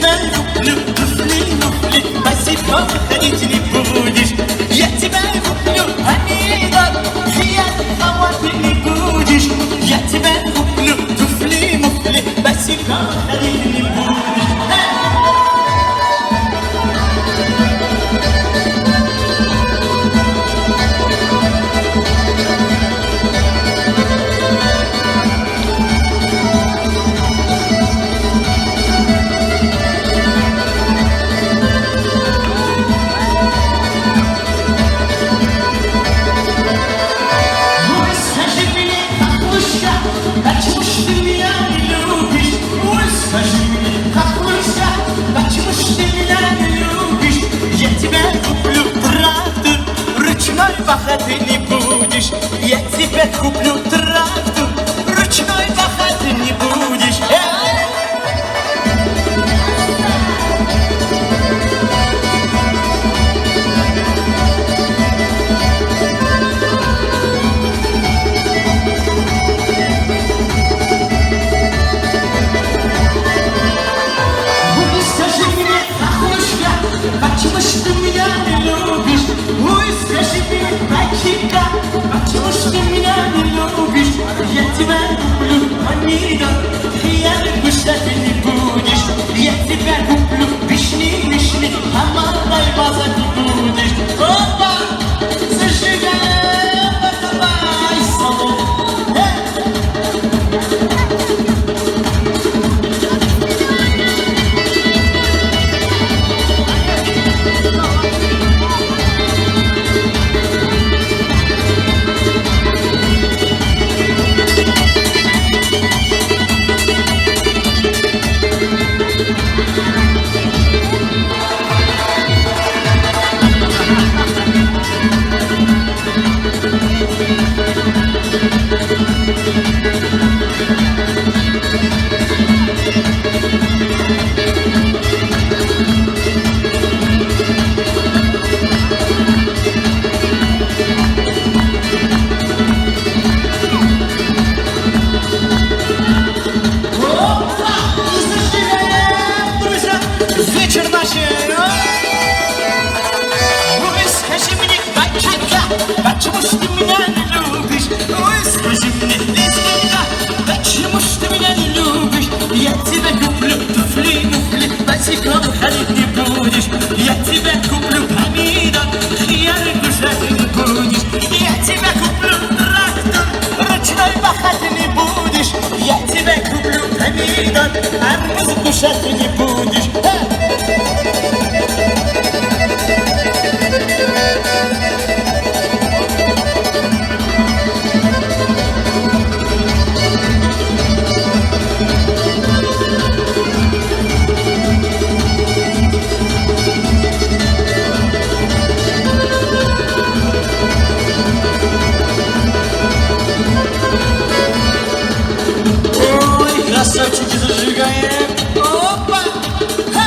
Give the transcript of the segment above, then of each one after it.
тебя люблю, туфли, муфли, босиком ходить не будешь. Я тебя люблю, помидор, фиолетового ты не будешь. Я тебя люблю, туфли, муфли, босиком ходить не будешь. Ты не будешь, я тебе куплю трактор, ручной пахать ты не будешь. Ой, скажи мне, охотушка, почему ж ты меня не любишь? Ой, скажи мне, мальчика, почему ж ты меня не любишь? Я тебя люблю, помидор, я люблю, что ты не будешь. Я тебя куплю, вишни, вишни, а малой базать не будешь. Опа, зажигай, давай, салон. Вечер ночей. Ой, скажи мне, батюшка, почему ж ты меня не любишь? Ой, скажи мне, лисичка, почему ж ты меня не любишь? Я тебя куплю, туфли, муфли, босиком ходить не будешь. Я тебя куплю, помидор, я рыкушать не будешь. Я тебя куплю, трактор, ручной пахать не будешь. Я тебя куплю, помидор, арбуз кушать не будешь. Ой, красавчики, зажигаем. Опа! Ха!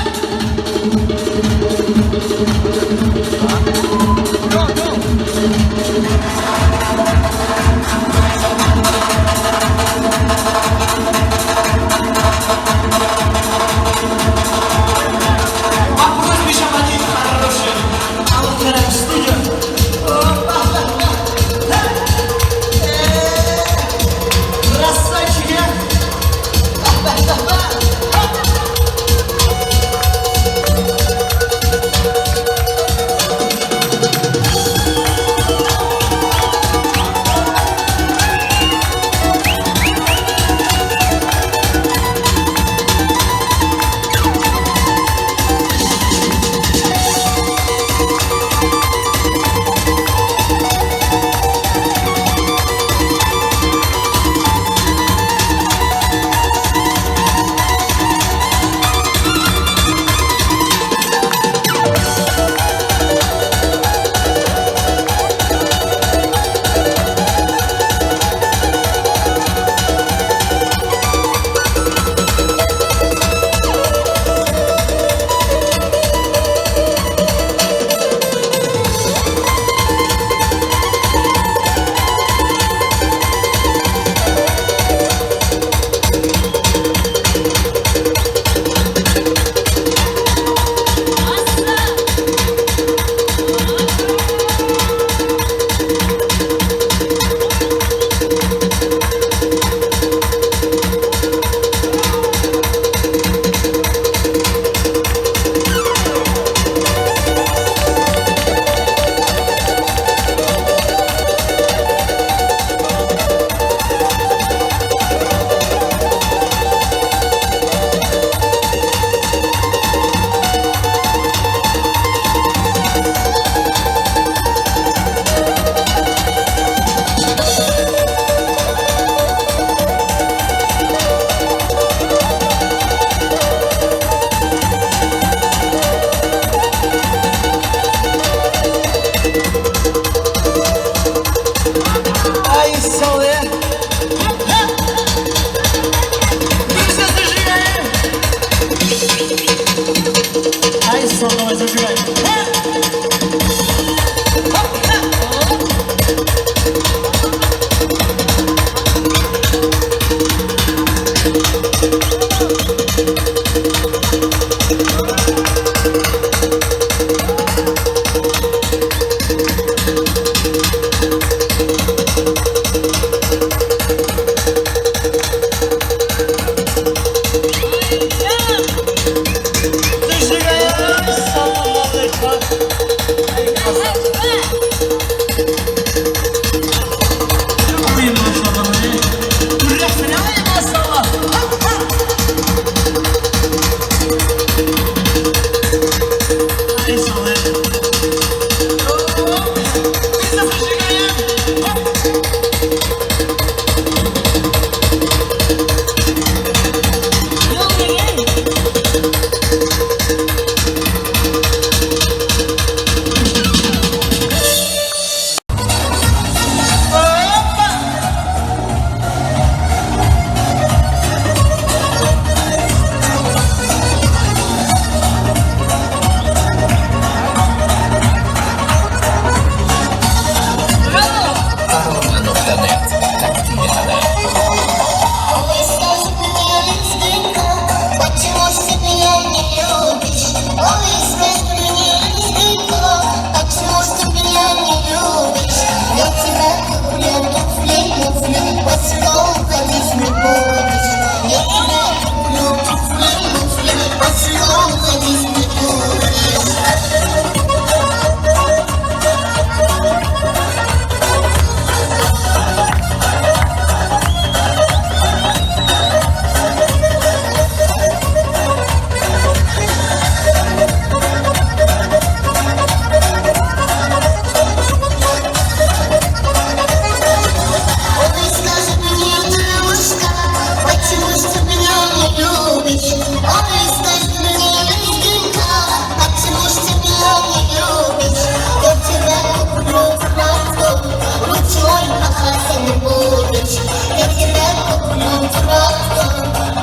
не будеш, я тебе куплю трактор,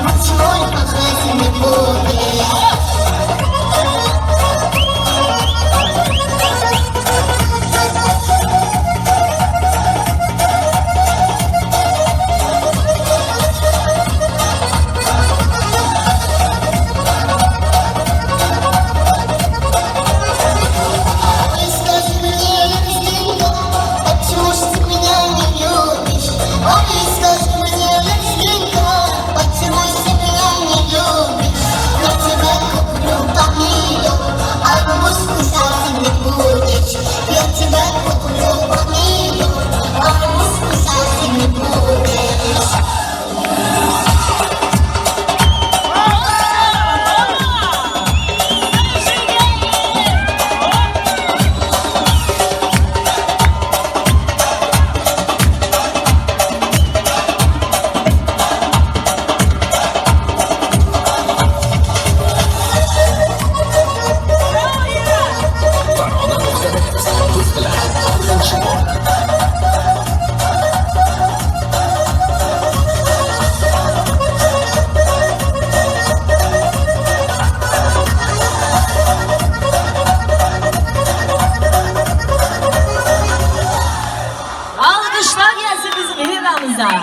ручной махать не будеш. Я тебя куплю помидор, арбуз кусать не будешь. Alkışlar gelsin bizim Hira'mıza.